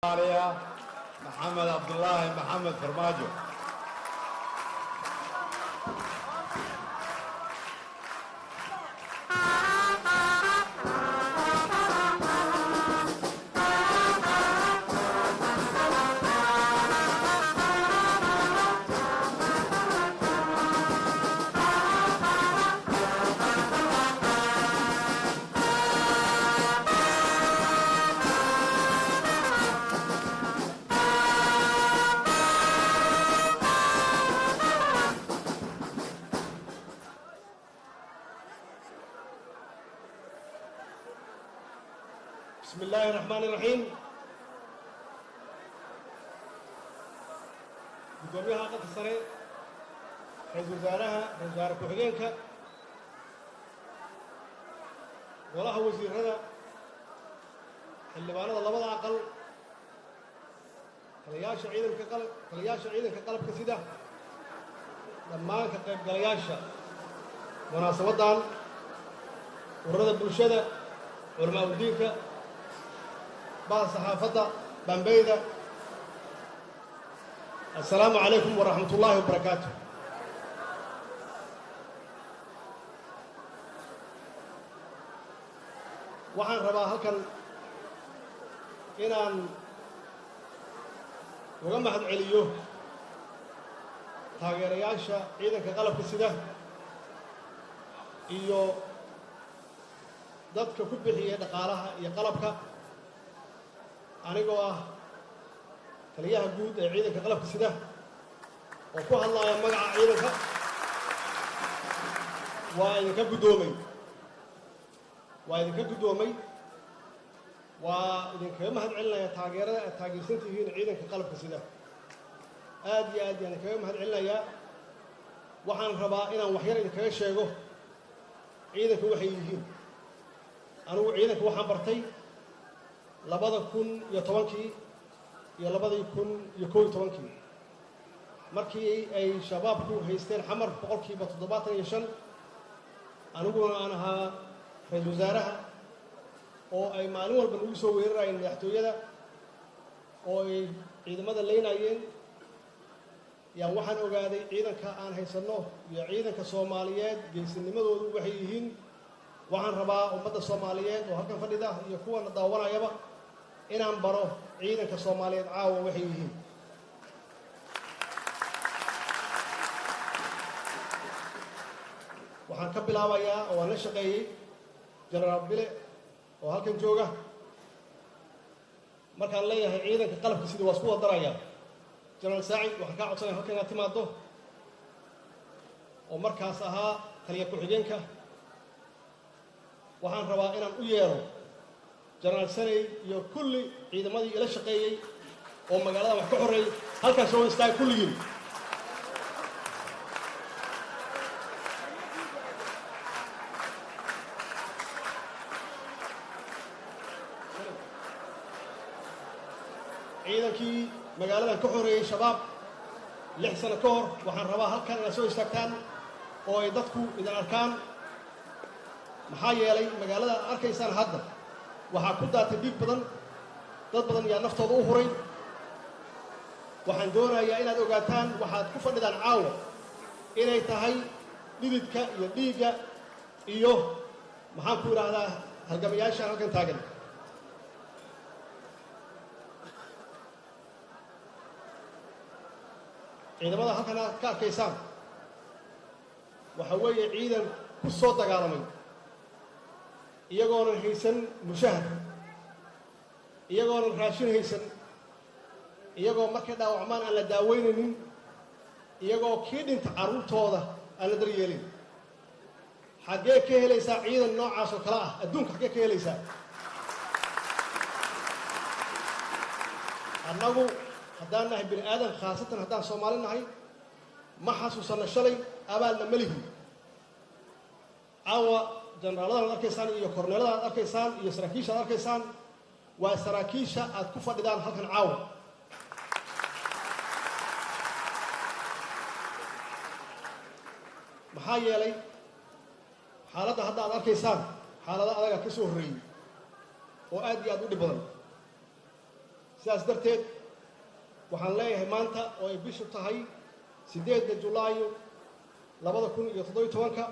محمد عبد الله محمد فرماجو. بسم الله الرحمن الرحيم. gudoomiyaha aqalka sare ra'iisul wasaare ku-xigeenka golaha wasiirada xildhibaanada labada aqal taliyaasha ciidanka qalabka sida dhammaan ka qaybgalayaasha munaasabadan ururada bulshada culamaa udiinka صحافة بامبيدا. السلام عليكم ورحمة الله وبركاته. waxaan rabaa halkan inaan uga mahad celiyo taageerayaasha ciidanka qalabka sida iyo dadka ku bixiyay dhaqaalaha iyo qalabka anigoo ah taliyaha guud ee ciidanka qalabka sida oo ku hadlaya magaca ciidanka waa idinka guddoomay waa idinkaga mahad celinaya taageerada aad taageersan tihiin ciidanka qalabka sida aad iyo aad yaan idinkaga mahad celinayaa. waxaan rabaa inaan waxyar idinkaga sheego ciidanka waxay yihiin. anigu ciidanka waxaan bartay 2010 iyo 2011 markii ay shabaabku haysteen xamar 75%. aniguna aan ahaa ra'iisul wasaaraha oo ay maalin walba nagu soo weerarayeen madaxtooyada oo ay ciidamada leynayeen yaan waxaan ogaaday ciidanka aan haysanno iyo ciidanka Soomaaliyeed geesinimadoodu waxay yihiin. waxaan rabaa ummadda Soomaaliyeed oo halkan fadhida iyo kuwa daawanayaba inaan baro ciidanka Soomaaliyeed caawa waxay yihiin. waxaan ka bilaabayaa oo aan la shaqeeyay Generaal Bile oo halkan jooga. markaan leeyahay ciidanka qalabka sida waa isku wadaraya Generaal Saacid waxaan ka codsanayaa halkan inaad timaado oo markaas ahaa taliya ku-xigeenka. waxaan rabaa inaan u yeero Generaal Saney iyo kulli ciidamadii ila shaqeeyay oo magaalada wax ka xoreeyay halkaas soo istaag kulligiin. ciidankii magaaladan ka xoreeyay shabaab 6 sano ka hor waxaan rabaa halkan inaad soo istaagtaan oo ay dadku idin arkaan. maxaa yeelay magaalada aad arkaysaan hadda waxaa ku daatay dhiig badan, dad badan yaa naftooda u huray. waxaan doonayaa inaad ogaataan waxaad ku fadhidaan caawa inay tahay dhididka iyo dhiigga iyo maxaan ku idhaahdaa halgamayaashaan halkan taagan. ciidamada halkan aad ka arkaysaan waxa weeye ciidan ku soo dagaalamay iyagoonan haysan mushahar, iyagoonan raashin haysan, iyagoo markay dhaawacmaan aan la daaweynaynin, iyagoo kii dhinta carruurtooda aan la daryeelin. xaggee ka helaysaa ciidan noocaas oo kale ah adduunka? xaggee ka helaysaa? annagu haddaan nahay bini aadan, khaasatan haddaan Soomaali nahay, ma xasuusanno shalay abaalna ma lihin. caawa jeneraaladan aad arkaysaan iyo korneelada aad arkaysaan iyo saraakiisha aad arkaysaan waa saraakiisha aad ku fadhidaan halkan caawa. maxaa yeelay xaaladda hadda aad arkaysaan xaalada adaga ka soo horreeyey oo aad iyo aad u dhib badan. sidaas darteed waxaan leeyahay maanta oo ay bishu tahay 8 Julaayo 2017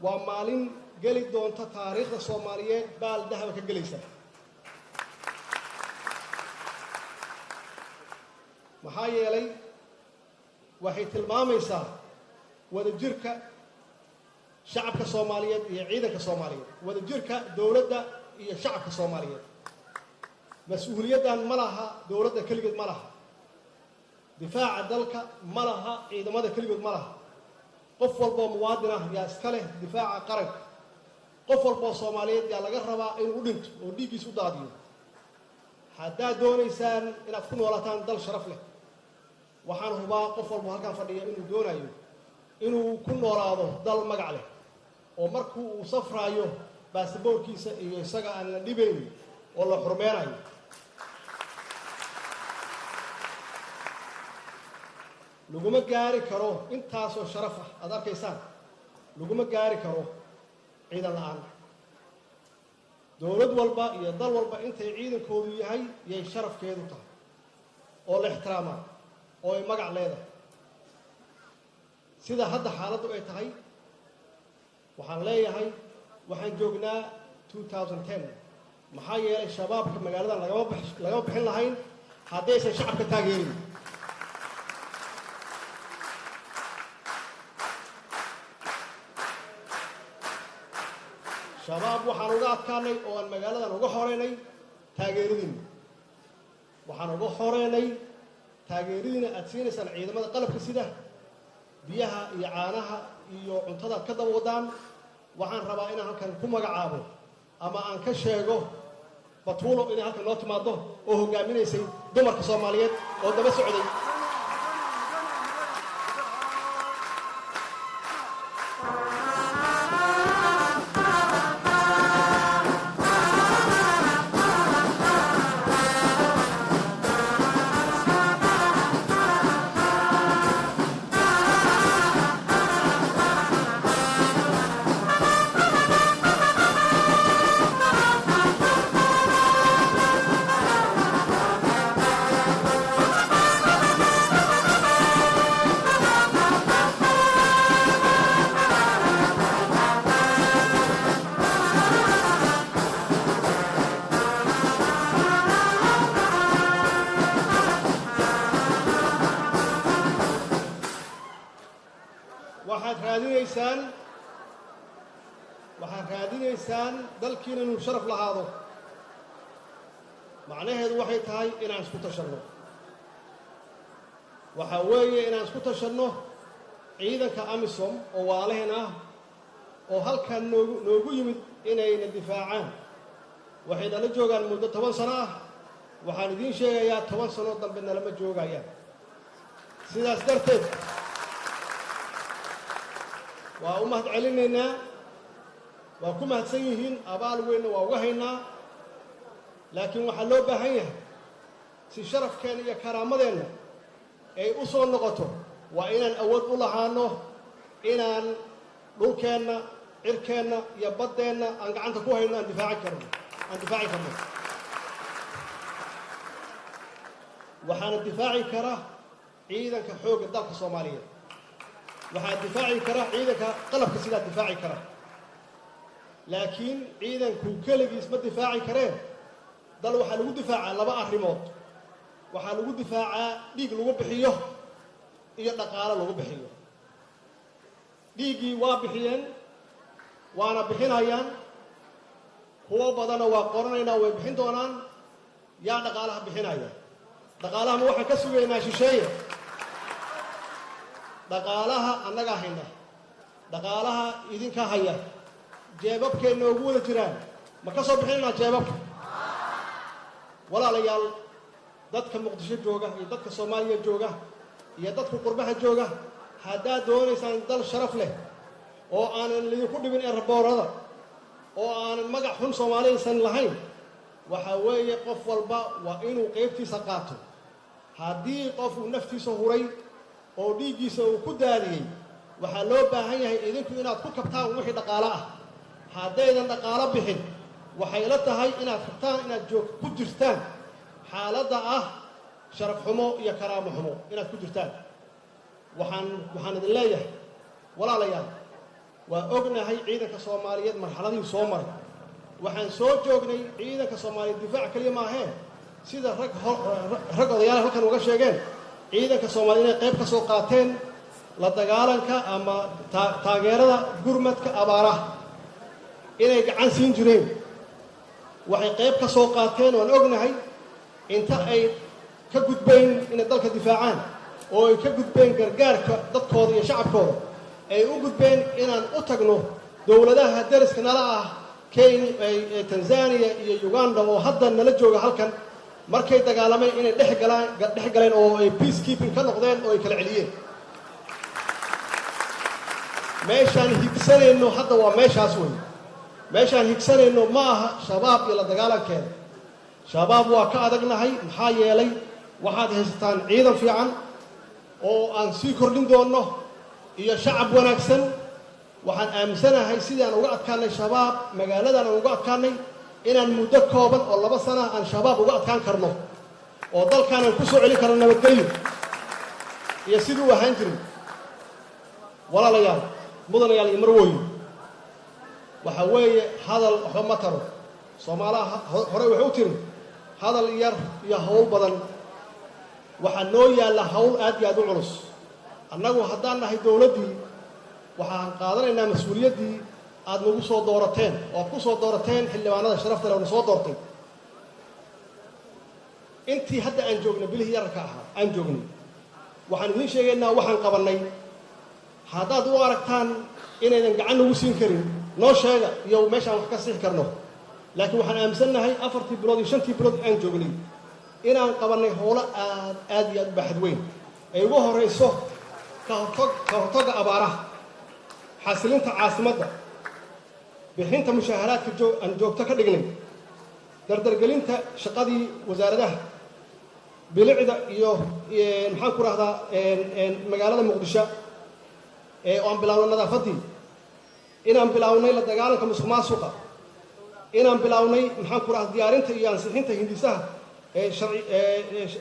waa maalin geli doonta taariikhda Soomaaliyeed baal dahab ka gelaysa maxaa yeelay waxay tilmaamaysaa wadajirka shacabka Soomaaliyeed iyo ciidanka Soomaaliyeed wadajirka dawladda iyo shacabka Soomaaliyeed mas'uuliyadan ma laha dawladda kaligeed ma laha difaaca dalka ma laha ciidamada kaligeed ma laha qof walba muwaadin ah yaa iska leh difaaca qaranka qof walba Soomaaliyeed yaa laga rabaa inuu dhinto oo dhiiggiisa u daadiyo haddaad doonaysaan inaad ku noolaataan dal sharaf leh waxaan hubaa qof walba halkan fadhiya inuu doonayo inuu ku noolaado dal magac leh oo markuu uu safraayo baasaboorkiisa iyo isaga aan la dhibayn oo la xurmeenayo laguma gaari karo intaasoo sharaf ah aad arkaysaan laguma gaari karo ciidan la'aan dawlad walba iyo dal walba intay ciidankoodu yahay yay sharafkeedu tahay oo la ixtiraamaa oo ay magac leedahay sida hadda xaaladdu ay tahay waxaan leeyahay waxaan joognaa 2010 maxaa yeelay shabaabka magaaladan lagama bixin lahayn haddaysan shacabka taageerin shabaab waxaan uga adkaanay oo aan magaaladan uga horeynay taageeradiina waxaan uga horeynay taageeradiina aad siinaysaan ciidamada qalabka sida biyaha iyo caanaha iyo cuntada ka daba wadaan waxaan rabaa inaan halkan ku magacaabo ama aan ka sheego batuulo inay halkan noo timaado oo hogaaminaysay dumarka Soomaaliyeed oo daba socday waxaad raadinaysaan dalkiina inuu sharaf lahaado macnaheedu waxay tahay inaan isku tashanno waxa weeye inaan isku tashanno ciidanka AMISOM oo waalaheen ah oo halkan noogu yimid inayna difaacaan waxay nala joogaan muddo 10 sano ah waxaan idiin sheegayaa 10 sano dambe nalama joogayaan sidaas darteed waa u mahad celinaynaa waa ku mahadsan yihiin abaal weyn waa uga haynaa laakiin waxaa loo baahan yahay si sharafkeena iyo karaamadeenna ay u soo noqoto waa inaan awood u lahaano inaan dhulkeenna cirkeenna iyo baddeenna aan gacanta ku hayno aan difaaci karno waxaana difaaci kara ciidanka xoogga dalka Soomaaliyeed waxaa difaaci kara ciidanka qalabka sida difaaci kara laakiin ciidanku kaligiis ma difaaci kareen dal waxa lagu difaacaa laba arrimood waxa lagu difaacaa dhiig lagu bixiyo iyo dhaqaale lagu bixiyo dhiigii waa bixiyeen waana bixinayaan kuwa badana waa qoranaynaa way bixin doonaan yaa dhaqaalaha bixinaya dhaqaalaha ma waxaan ka sugaynaa shisheeye dhaqaalaha annaga hayna dhaqaalaha idinka haya jeebabkeena ugu wada jiraan ma ka soo bixinaa jeebabka walaalayaal dadka Muqdisho jooga iyo dadka Soomaaliya jooga iyo dadka qurbaha jooga haddaad doonaysaan dal sharaf leh oo aanan idinku dhibin eraboorada oo aanan magac xun Soomaaliyeed lahayn waxa weeye qof walba waa inuu qaybtiisa qaato haddii qof uu naftiisa huray oo dhiiggiisa uu ku daadiyay waxaa loo baahan yahay idinku inaad ku kabtaan wixii dhaqaale ah haddaydan dhaqaale bixin waxay la tahay inaad kabtaan inaad ku jirtaan xaaladda sharaf xumo iyo karaamo xumo inaad ku jirtaan waxaan idin leeyahay walaalayaal waa ognahay ciidanka Soomaaliyeed marxaladii soo maray waxaan soo joognay ciidanka Soomaaliyeed difaac kaliya ma ahayn sida rag odayaal halkan uga sheegeen ciidanka Soomaaliyeed inay qayb ka soo qaateen la dagaalanka ama taageerada gurmadka abaaraha inay gacan siin jireen waxay qayb ka soo qaateen waan ognahay inta ay ka gudbeen inay dalka difaacaan oo ay ka gudbeen gargaarka dadkooda iyo shacabkooda ay u gudbeen inaan u tagno dawladaha dariska nala Kenya Tanzania iyo Uganda oo hadda nala jooga halkan markay dagaalameen inay dhex galeen oo ay peacekeeping ka noqdeen oo ay kala celiyeen meeshaan higsanayno hadda waa meeshaas weyn meeshaan higsanayno ma aha shabaab iyo la dagaalankeeda shabaab waa ka adagnahay maxaa yeelay waxaad haysataan ciidan fiican oo aan sii kordhin doono iyo shacab wanaagsan waxaan aaminsanahay sidaan uga adkaanay shabaab magaaladan aan uga adkaanay inaan muddo kooban oo 2 sano aan shabaab uga adkaan karno oo dalkan aan ku soo celin karno nabadgelyo iyo sidoo ahaan jiray walaalayaal mudanayaal iyo marwooyin waxa weeye hadal waxba ma taro Soomaaliya hore wuxuu tiri hadal yar iyo hawl badan waxa noo yaala hawl aad iyo aad u culus annagu haddaan nahay dawladdii waxaan qaadanaynaa mas'uuliyaddii aad nagu soo doorateen oo ku soo doorateen xildhibaanada sharafta leh oo soo doortay intii hadda aan joognay bilihii yarka aan joognay waxaan idin sheegaynaa waxaan qabanay haddaad u aragtaan inaydan gacan nagu siin karin noo sheega iyo meeshaan wax ka sixi karno laakiin waxaan aaminsannahay 4 bilood iyo 5 bilood aan joognay inaan qabanay howlo aad iyo aad u baaxad weyn ay ugu horeyso ka hortagga abaaraha xasilinta caasimadda bixinta mushaharaadka aan joogto ka dhignay dardargelinta shaqadii wasaaradaha bilicda iyo maxaan ku raahdaa magaalada Muqdisho oo aan bilaawno nadaafadii inaan bilaawnay la dagaalanka musuqmaasuqa inaan bilaawnay maxaan ku raahdaa diyaarinta iyo ansixinta hindisaha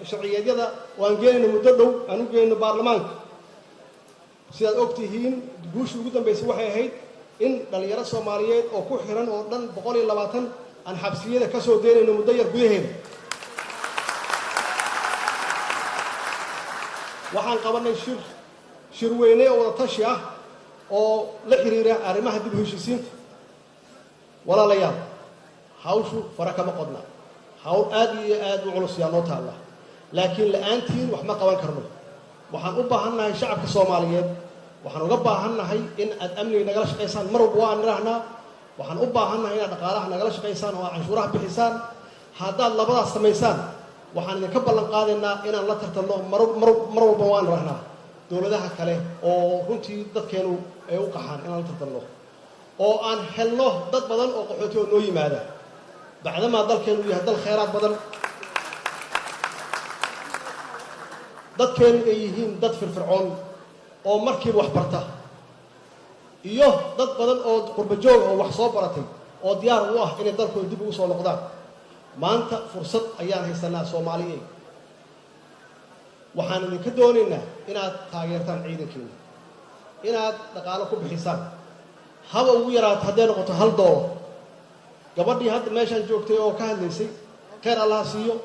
sharciyeedyada oo aan geenayno muddo dhow aan u geenayno baarlamaanka sidaad ogtihiin guushii ugu dambeysay waxay ahayd in dhalinyaro Soomaaliyeed oo ku xiran oo dhan 120 aan xabsiyada ka soo deynayno muddo yar gudaheeda waxaan qabanay shir weyne oo wada tashi oo la xiriira arrimaha dib u heshiisiinta walaalayaal hawshu fara kama qodna hawl aad iyo aad u culus yaa noo taala laakiin la'aantiin wax ma qaban karno waxaan u baahannahay shacabka Soomaaliyeed waxaan uga baahannahay in aad amniga nagala shaqeysaan mar walba waan raahnaa waxaan u baahannahay inaad dhaqaalaha nagala shaqeysaan oo canshuuraha bixisaan haddaad labadaas samaysaan waxaan idinka ballan qaadaynaa inaan la tartanno mar walba waan raahnaa dawladaha kale oo runtii dadkeenu ay u qaxaan inaan la tartanno oo aan helno dad badan oo qaxooti oo noo yimaada bacdamaa dalkeenu yahay dal khayraad badan dadkeenu ay yihiin dad firfircoon oo markiiba wax barta iyo dad badan oo qurba joog oo wax soo baratay oo diyaar u ah inay dalkooda dib ugu soo noqdaan maanta fursad ayaan haysanaa Soomaaliyeed waxaan idinka doonaynaa inaad taageertaan ciidankeena inaad dhaqaale ku bixisaan haba ugu yaraato hadday noqoto $1 gabadhii hadda meeshaan joogtay oo ka hadlaysay khayr Allah siiyo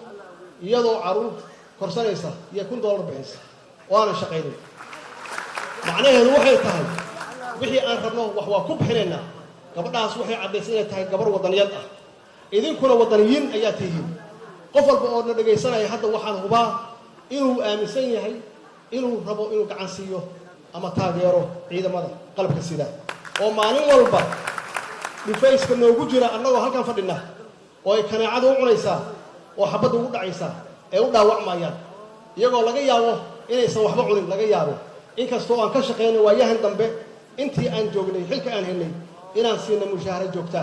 iyadoo caruur korsanaysa iyo $1 bixisa oo aan shaqaynay macnaheedu waxay tahay wixii aan rabno wax waa ku bixinaynaa gabadhaas waxay cadeysay inay tahay gabar wadaniyad idinkuna wadaniyiin ayaa tihiin qof walba oo na dhageysanaya hadda waxaan hubaa inuu aaminsan yahay inuu rabo inuu gacan siiyo ama taageero ciidamada qalabka sida oo maalin walba dhifayska noogu jira annagoo halkan fadhina oo ay kanaacada u cunaysaa oo xabadda ugu dhacaysaa ee u dhaawacmayaan iyagoo laga yaabo inaysan waxba cunin laga yaabo inkastoo aan ka shaqeynay waayahan dambe intii aan joognay xilka aan helnay inaan siina mushaaharo joogto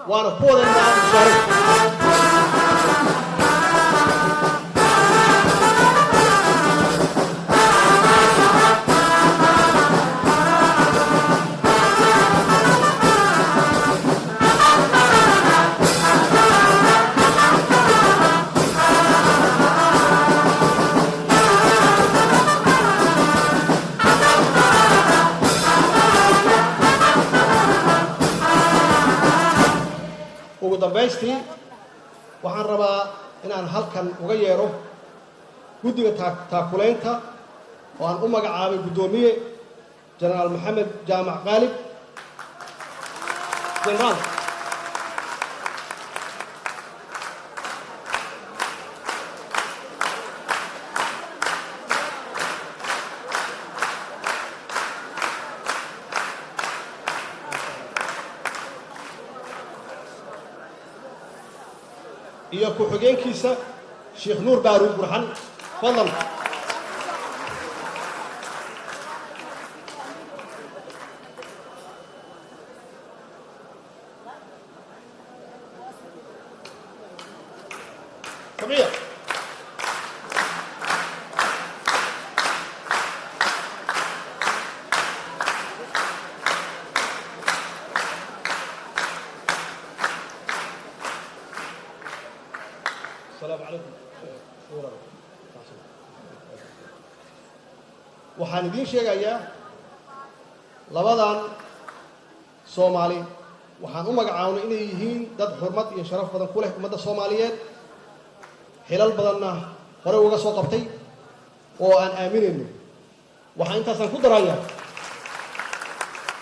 waana ku wadaynaa mushaaharo dambaystii waxaan rabaa inaan halkan uga yeero guddiga taakulaynta oo aan u magacaabay guddoomiye jenaraal maxamed jaamac qaalib jenaraal iyo ku-xigeenkiisa sheekh nuur baaruud burxan fadlan سمية السلام عليكم waxaan idiin sheegayaa labadan Soomaali waxaan u magacaabnay inay yihiin dad xurmad iyo sharaf badan ku leh ummadda Soomaaliyeed xilal badanna hore uga soo qabtay oo aan aaminayno waxaan intaasaan ku darayaa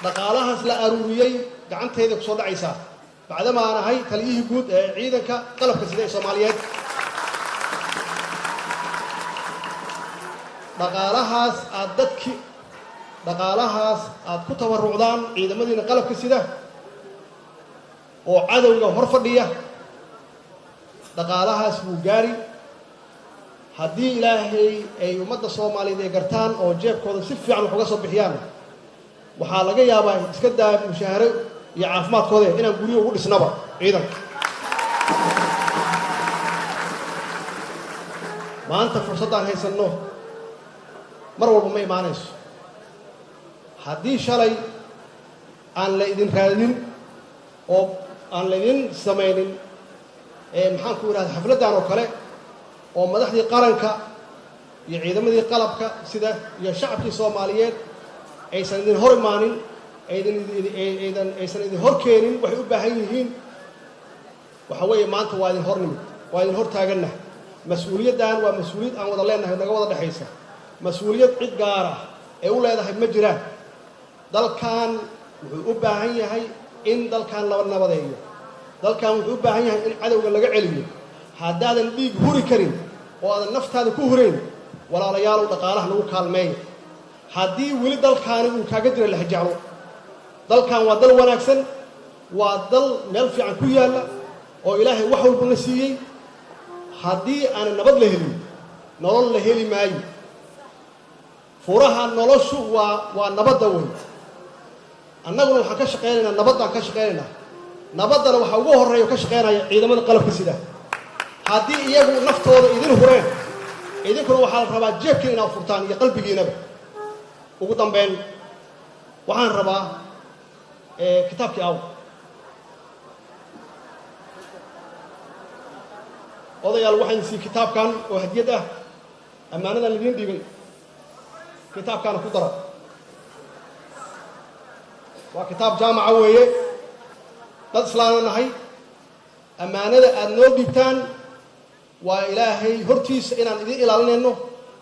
dhaqaalahaas la aruuriyay gacanteeda ku soo dhacaysa bacdama aan ahay taliyihii guud ee ciidanka qalabka sida ee Soomaaliyeed dhaqaalahaas aad ku tabarucdaan ciidamadiina qalabka sida oo cadowga hor fadhiya dhaqaalahaas wuu gaari haddii ilaahay ay ummadda Soomaaliyeed ay gartaan oo jeebkooda si fiican wax uga soo bixiyaan waxaa laga yaabaa iska daa mushaaharo iyo caafimaadkooda inaan guryo ugu dhisnaba ciidanka maanta fursaddaan haysanno mar walba ma imaanayso haddii shalay aan la idin raadinin oo aan la idin samaynin maxaan ku yidhahda xafladdan oo kale oo madaxdii qaranka iyo ciidamadii qalabka sida iyo shacabkii Soomaaliyeed aysan idin hor imaanin aysan idin hor keenin waxay u baahan yihiin waxa weeye maanta waa idin hor nimid waa idin hor taagannahay mas-uuliyaddan waa mas-uuliyad aan wada leenahay naga wada dhexaysa mas-uuliyad cid gaar ah ee u leedahay ma jiraan dalkan wuxuu u baahan yahay in dalkan laba nabadeeyo dalkan wuxuu u baahan yahay in cadowga laga celiyo haddaadan dhiig huri karin oo aadan naftaada ku hurayn walaalayaalow dhaqaalaha nagu kaalmeeya haddii weli dalkaani uu kaaga jira lahjaclo dalkan waa dal wanaagsan waa dal meel fiican ku yaalla oo ilaahay wax walbana siiyey haddii aanan nabad la helin nolol la heli maayo furaha noloshu waa nabadda wey annaguna waxaan ka shaqaynaynaa nabaddaan ka shaqaynaynaa nabaddana waxaa ugu horreeya ka shaqaynaya ciidamada qalabka sida haddii iyagu naftooda idin hureen idinkuna waxaa la rabaa jeebkiina inaad furtaan iyo qalbigiinaba ugu dambeyn waxaan rabaa kitaabkii aw odayaal waxaan sii kitaabkan oo hadiyad ah ammaanadan idiin dhiibay kitaabkaana ku dara waa kitaab jaamaca weeye dad islaana nahay ammaanada aad noo dhiibtaan waa ilaahay hortiisa inaan idin ilaalinayno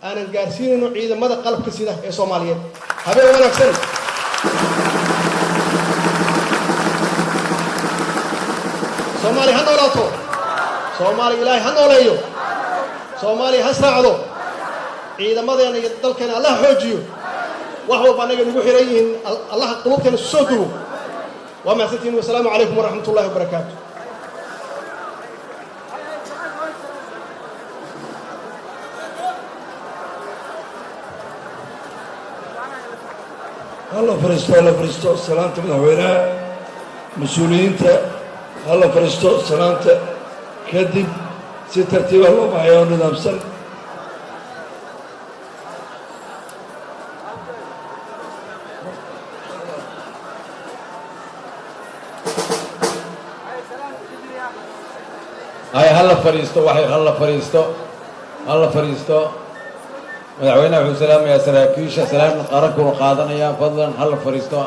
aanan gaarsiinayno ciidamada qalabka sida ee Soomaaliyeed habeen wanaagsan Soomaali ha noolaato Soomaali ilaahay ha nooleeyo Soomaali ha israacdo ciidamadeena iyo dalkeena Allah xoojiyo wax walba anaga nagu xiran yihiin Allah qulubteena soo duubo wa ma santiin wa salaamu alaykum wa rahmatullahi wa barakaatuh الله فرستو سلامته مدحوينها مسؤولينتا الله فرستو سلامته كدب سي ترتيب الله بحياه نظام سن هاي هلا فريستو وحي هلا فريستو مدحوينها وسلام يا سراكيش سلام قركم قادنا يا فضلا هلا فريستو